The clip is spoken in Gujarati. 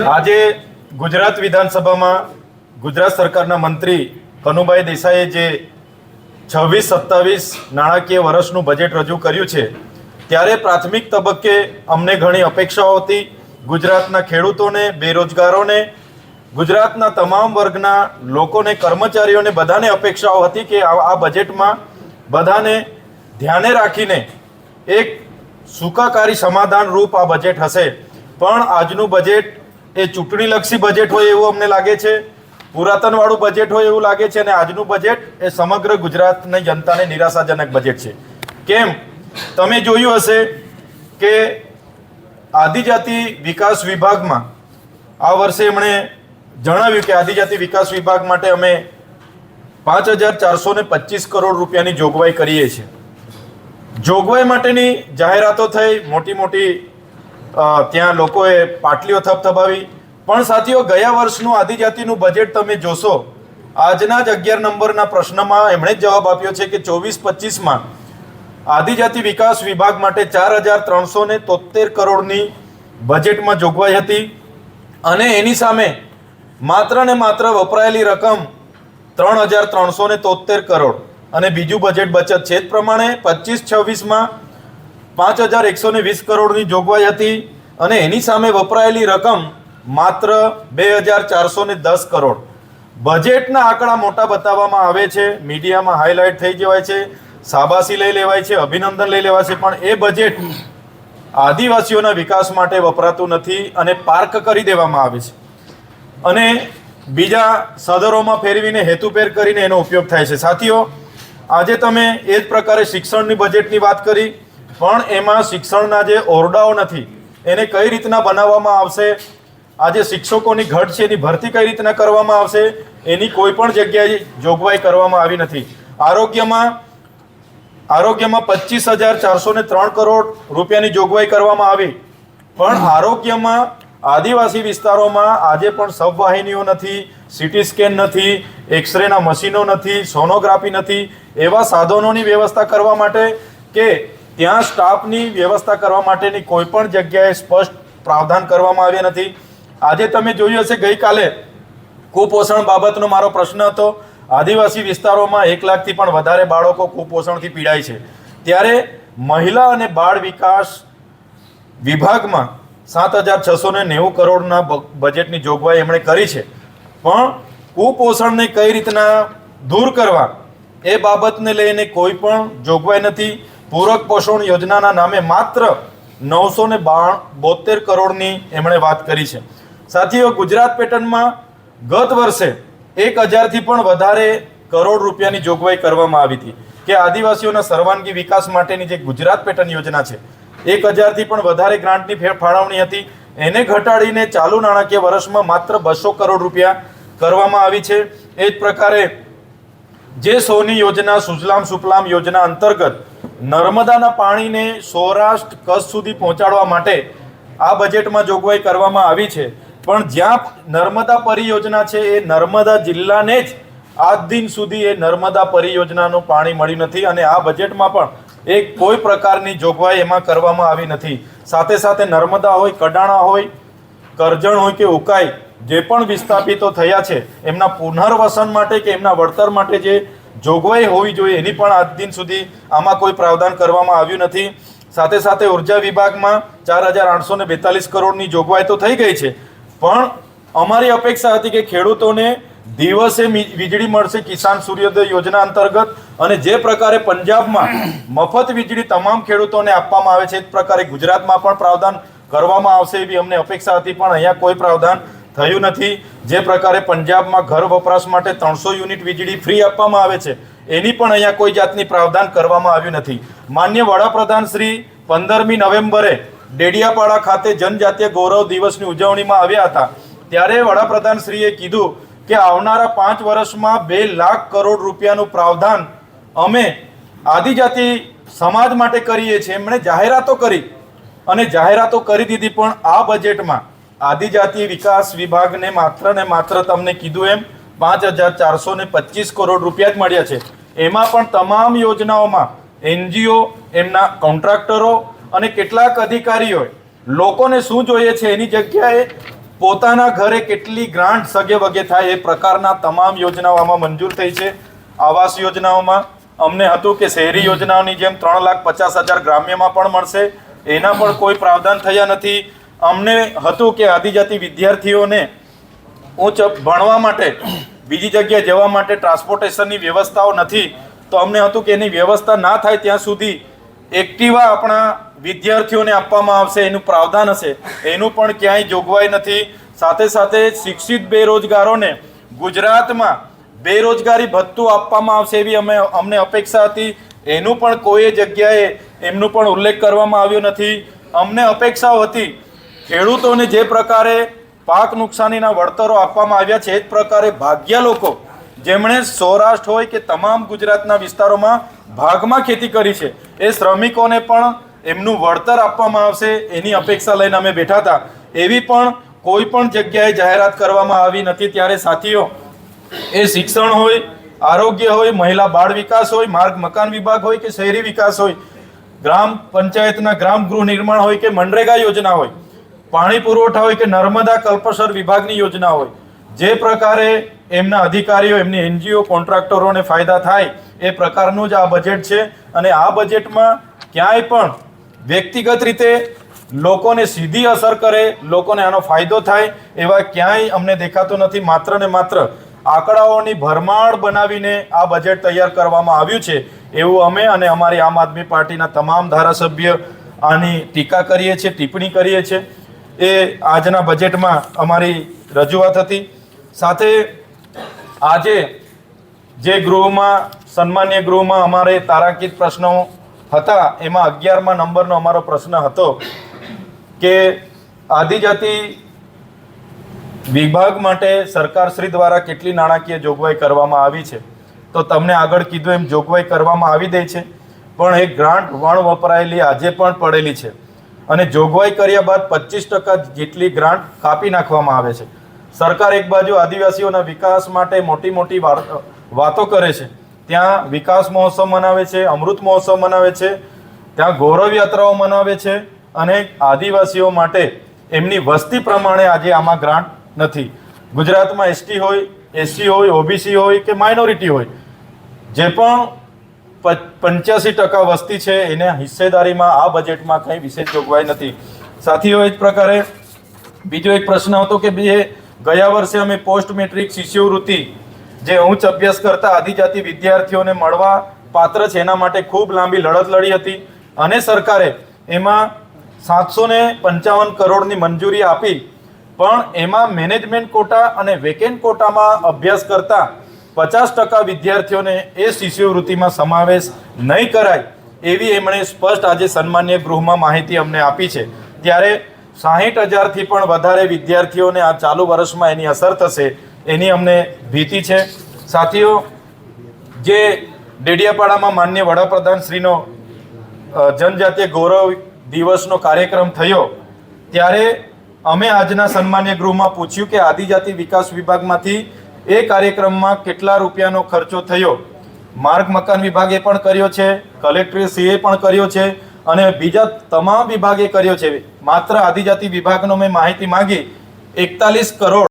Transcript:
આજે ગુજરાત વિધાનસભામાં ગુજરાત સરકારના મંત્રી કનુભાઈ દેસાઈએ જે 26-27 નાણાકીય વર્ષનું બજેટ રજૂ કર્યું છે ત્યારે પ્રાથમિક તબક્કે અમને ઘણી અપેક્ષાઓ હતી। ગુજરાતના ખેડૂતોને, બેરોજગારોને, ગુજરાતના તમામ વર્ગના લોકોને, કર્મચારીઓને બધાને અપેક્ષાઓ હતી કે આ બજેટમાં બધાને ધ્યાને રાખીને એક સુખાકારી સમાધાન રૂપ આ બજેટ હશે। પણ આજનું બજેટ એ ચૂંટણીલક્ષી બજેટ હોય એવું અમને લાગે છે, પુરાતનવાળું બજેટ હોય એવું લાગે છે અને આજનું બજેટ એ સમગ્ર ગુજરાતની જનતાને નિરાશાજનક બજેટ છે। કેમ? તમે જોયું હશે કે આદિજાતિ વિકાસ વિભાગમાં આ વર્ષે એમણે જણાવ્યું કે આદિજાતિ વિકાસ વિભાગ માટે અમે 5,425 કરોડ રૂપિયાની જોગવાઈ કરીએ છીએ। જોગવાઈ માટેની જાહેરાતો થઈ, મોટી મોટી ત્યાં લોકોએ પાટલીઓ થપથપાવી, પણ સાથીઓ ગયા વર્ષનું આદિજાતિનું બજેટ તમે જોશો, આજના જ 11 નંબરના પ્રશ્નમાં એમણે જવાબ આપ્યો છે કે 24-25માં આદિજાતિ વિકાસ વિભાગ માટે 4,373 કરોડની બજેટમાં જોગવાઈ હતી અને એની સામે માત્ર ને માત્ર વપરાયેલી રકમ 3,373 કરોડ અને બીજું બજેટ બચત છે। જ પ્રમાણે 25-26માં 5,120 કરોડની જોગવાઈ હતી અને એની સામે વપરાયેલી રકમ માત્ર 2,410 કરોડ। બજેટના આંકડા મોટા બતાવવામાં આવે છે, મીડિયામાં હાઇલાઇટ થઈ જવાય છે, શાબાશી લઈ લેવાય છે, અભિનંદન લઈ લેવાય છે, પણ એ બજેટ આદિવાસીઓના વિકાસ માટે વપરાતું નથી અને પાર્ક કરી દેવામાં આવે છે અને બીજા સદરોમાં ફેરવીને હેતુપેર કરીને એનો ઉપયોગ થાય છે। સાથીઓ, આજે તમે એ જ પ્રકારે શિક્ષણની બજેટની વાત કરી, પણ એમાં શિક્ષણના જે ઓરડાઓ નથી એને કઈ રીતના બનાવવામાં આવશે, આજે શિક્ષકોની ઘટ છે એની ભરતી કઈ રીતના કરવામાં આવશે એની કોઈ પણ જગ્યાએ જોગવાઈ કરવામાં આવી નથી। આરોગ્યમાં 25,403 કરોડ રૂપિયાની જોગવાઈ કરવામાં આવી, પણ આરોગ્યમાં આદિવાસી વિસ્તારોમાં આજે પણ સબવાહિનીઓ નથી, સીટી સ્કેન નથી, એક્સરેના મશીનો નથી, સોનોગ્રાફી નથી, એવા સાધનોની વ્યવસ્થા કરવા માટે કે ત્યાં સ્ટાફની વ્યવસ્થા કરવા માટેની કોઈ પણ જગ્યાએ સ્પષ્ટ પ્રાવધાન કરવામાં આવ્યા નથી। આજે તમે જોયું હશે, ગઈકાલે કુપોષણ બાબતનો મારો પ્રશ્ન હતો। આદિવાસી વિસ્તારોમાં 1 લાખથી પણ વધારે બાળકો કુપોષણથી પીડાય છે, ત્યારે મહિલા અને બાળ વિકાસ વિભાગમાં 7,690 કરોડના બજેટની જોગવાઈ એમણે કરી છે, પણ કુપોષણને કઈ રીતના દૂર કરવા એ બાબતને લઈને કોઈ પણ જોગવાઈ નથી। પૂરક પોષણ યોજનાના નામે માત્ર 972 કરોડની એમણે વાત કરી છે। સાથીઓ, ગુજરાત પેટર્નમાં ગત વર્ષે 1,000થી પણ વધારે કરોડ રૂપિયાની જોગવાઈ કરવામાં આવી હતી કે આદિવાસીઓના સર્વાંગી વિકાસ માટેની જે ગુજરાત પેટર્ન યોજના છે 1,000થી પણ વધારે ગ્રાન્ટની ફાળવણી હતી, એને ઘટાડીને ચાલુ નાણાકીય વર્ષમાં માત્ર 200 કરોડ રૂપિયા કરવામાં આવી છે। એ જ પ્રકારે જે 100ની યોજના, સુજલામ સુફલામ યોજના અંતર્ગત નર્મદાના પાણીને સૌરાષ્ટ્ર કચ્છ સુધી પહોંચાડવા માટે આ બજેટમાં જોગવાઈ કરવામાં આવી છે, પણ જ્યાં નર્મદા પરિયોજના છે એ નર્મદા જિલ્લાને જ આજ દિન સુધી એ નર્મદા પરિયોજનાનું પાણી મળ્યું નથી અને આ બજેટમાં પણ એક કોઈ પ્રકારની જોગવાઈ એમાં કરવામાં આવી નથી। સાથે સાથે નર્મદા હોય, કડાણા હોય, કરજણ હોય કે ઉકાઈ, જે પણ વિસ્થાપિતો થયા છે એમના પુનર્વસન માટે કે એમના વળતર માટે જે જોગવાઈ હોવી જોઈએ એની પણ આજ દિન સુધી આમાં કોઈ પ્રાવધાન કરવામાં આવ્યું નથી। સાથે સાથે ઉર્જા વિભાગમાં 4,842 કરોડની જોગવાઈ તો થઈ ગઈ છે, પણ અમારી અપેક્ષા હતી કે ખેડૂતોને દિવસે વીજળી મળશે કિસાન સૂર્યોદય યોજના અંતર્ગત અને જે પ્રકારે પંજાબમાં મફત વીજળી તમામ ખેડૂતોને આપવામાં આવે છે એ પ્રકારે ગુજરાતમાં પણ પ્રાવધાન કરવામાં આવશે એવી અમને અપેક્ષા હતી, પણ અહીંયા કોઈ પ્રાવધાન થયું નથી। જે પ્રકારે પંજાબમાં ઘર વપરાશ માટે 300 યુનિટ વીજળી ફ્રી આપવામાં આવે છે એની પણ અહીંયા કોઈ જાતની પ્રાવધાન કરવામાં આવ્યું નથી। માન્ય વડાપ્રધાન શ્રી 15મી નવેમ્બરે ડેડિયાપાડા ખાતે જનજાતીય ગૌરવ દિવસની ઉજવણીમાં આવ્યા હતા, ત્યારે વડાપ્રધાન શ્રીએ કીધું કે આવનારા 5 વર્ષમાં 2 લાખ કરોડ રૂપિયાનું પ્રાવધાન અમે આદિજાતિ સમાજ માટે કરીએ છીએ। એમણે જાહેરાતો કરી અને જાહેરાતો કરી દીધી, પણ આ બજેટમાં આદિજાતિ વિકાસ વિભાગને માત્ર ને માત્ર તમને કીધું એમ 5,425 કરોડ રૂપિયા જ મળ્યા છે। એમાં પણ તમામ યોજનાઓમાં NGO, એમના કોન્ટ્રાક્ટરો અને કેટલાક અધિકારીઓએ લોકોને શું જોઈએ છે એની જગ્યાએ પોતાના ઘરે કેટલી ગ્રાન્ટ સગે વગે થાય એ પ્રકારના તમામ યોજનાઓ આમાં મંજૂર થઈ છે. આવાસ યોજનાઓમાં અમને હતું કે શહેરી યોજનાઓની જેમ 3,50,000 ગ્રામ્યમાં પણ મળશે, એના પણ કોઈ પ્રાવધાન થયા નથી. અમને હતું કે આદિજાતિ વિદ્યાર્થીઓને ઉચ્ચ ભણવા માટે બીજી જગ્યાએ જવા માટે ટ્રાન્સપોર્ટેશનની વ્યવસ્થાઓ નથી, તો અમને હતું કે એની વ્યવસ્થા ના થાય ત્યાં સુધી એક્ટિવા આપણા વિદ્યાર્થીઓને આપવામાં આવશે, એનું પ્રાવધાન હશે. એનું પણ ક્યાંય જોગવાઈ નથી. સાથે સાથે શિક્ષિત બેરોજગારોને ગુજરાતમાં બેરોજગારી ભથ્થું આપવામાં આવશે એવી અમને અપેક્ષા હતી. એનું પણ કોઈ જગ્યાએ એમનું પણ ઉલ્લેખ કરવામાં આવ્યો નથી. અમને અપેક્ષાઓ હતી ખેડૂતોને જે પ્રકારે પાક નુકસાનીના વળતરો આપવામાં આવ્યા છે એ જ પ્રકારે ભાગ્યા લોકો જેમણે સૌરાષ્ટ્ર હોય કે તમામ ગુજરાતના વિસ્તારોમાં ભાગમાં ખેતી કરી છે એ શ્રમિકોને પણ એમનું વળતર આપવામાં આવશે એની અપેક્ષા લઈને અમે બેઠા હતા. એવી પણ કોઈ પણ જગ્યાએ જાહેરાત કરવામાં આવી નથી. ત્યારે સાથીઓ, એ શિક્ષણ હોય, આરોગ્ય હોય, મહિલા બાળ વિકાસ હોય, માર્ગ મકાન વિભાગ હોય કે શહેરી વિકાસ હોય, ગ્રામ પંચાયતના ગ્રામ ગૃહ નિર્માણ હોય કે મનરેગા યોજના હોય, પાણી પુરવઠા હોય કે નર્મદા કલ્પસર વિભાગની યોજના હોય, જે પ્રકારે એમના અધિકારીઓ, એમની એનજીઓ, કોન્ટ્રાક્ટરોને ફાયદા થાય એ પ્રકારનું જ આ બજેટ છે. અને આ બજેટમાં ક્યાંય પણ વ્યક્તિગત રીતે લોકોને સીધી અસર કરે, લોકોને આનો ફાયદો થાય એવા ક્યાંય અમને દેખાતું નથી. માત્ર ને માત્ર આંકડાઓની ભરમાર બનાવીને આ બજેટ તૈયાર કરવામાં આવ્યું છે એવું અમે અને અમારી આમ આદમી પાર્ટીના તમામ ધારાસભ્ય આની ટીકા કરીએ છીએ, ટિપ્પણી કરીએ છીએ. એ આજના બજેટમાં અમારી રજૂઆત હતી. સાથે આજે જે ગૃહમાં, સન્માન્ય ગૃહમાં અમારે તારાંકિત પ્રશ્નો હતા એમાં 11મા નંબરનો અમારો પ્રશ્ન હતો કે આદિજાતિ વિભાગ માટે સરકારશ્રી દ્વારા કેટલી નાણાકીય જોગવાઈ કરવામાં આવી છે. તો તમને આગળ કીધું એમ જોગવાઈ કરવામાં આવી દે છે, પણ એ ગ્રાન્ટ વણ વપરાયેલી આજે પણ પડેલી છે અને જોગવાઈ કર્યા બાદ 25% જેટલી ગ્રાન્ટ કાપી નાખવામાં આવે છે. સરકાર એક બાજુ આદિવાસીઓના વિકાસ માટે મોટી મોટી વાતો કરે છે, ત્યાં વિકાસ મહોત્સવ મનાવે છે, અમૃત મહોત્સવ મનાવે છે, ત્યાં ગૌરવ યાત્રાઓ મનાવે છે અને આદિવાસીઓ માટે એમની વસ્તી પ્રમાણે આજે આમાં ગ્રાન્ટ નથી. ગુજરાતમાં એસટી હોય, એસસી હોય, ઓબીસી હોય કે માઇનોરિટી હોય, જે પણ 85% વસ્તી છે એને હિસ્સેદારીમાં આ બજેટમાં કંઈ વિશેષ જોગવાઈ નથી. સાથીઓ, એ જ પ્રકારે બીજો એક પ્રશ્ન હતો કે ગયા વર્ષે અમે પોસ્ટ મેટ્રિક શિષ્યવૃત્તિ જે ઉચ્ચ અભ્યાસ કરતા આદિજાતિ વિદ્યાર્થીઓને મળવા પાત્ર છે એના માટે ખૂબ લાંબી લડત લડી હતી અને સરકારે એમાં 755 કરોડની મંજૂરી આપી, પણ એમાં મેનેજમેન્ટ કોટા અને વેકેન્ટ કોટામાં અભ્યાસ કરતા 50% વિદ્યાર્થીઓને એ શિષ્યવૃત્તિમાં સમાવેશ નહીં કરાય એવી એમણે સ્પષ્ટ આજે સન્માન્ય ગૃહમાં માહિતી અમને આપી છે. ત્યારે 60,000થી પણ વધારે વિદ્યાર્થીઓને આ ચાલુ વર્ષમાં એની અસર થશે એની અમને ભીતિ છે. સાથીઓ, જે ડેડિયાપાડામાં માનનીય વડાપ્રધાન શ્રીનો જનજાતીય ગૌરવ દિવસનો કાર્યક્રમ થયો ત્યારે અમે આજના સન્માન્ય ગૃહમાં પૂછ્યું કે આદિજાતિ વિકાસ વિભાગમાંથી એ કાર્યક્રમમાં કેટલા રૂપિયાનો ખર્ચો થયો. માર્ગ મકાન વિભાગે પણ કર્યો છે, કલેક્ટરશ્રીએ પણ કર્યો છે અને બીજા તમામ વિભાગે કર્યો છે. માત્ર આદિજાતિ વિભાગનો મેં માહિતી માંગી 41 કરોડ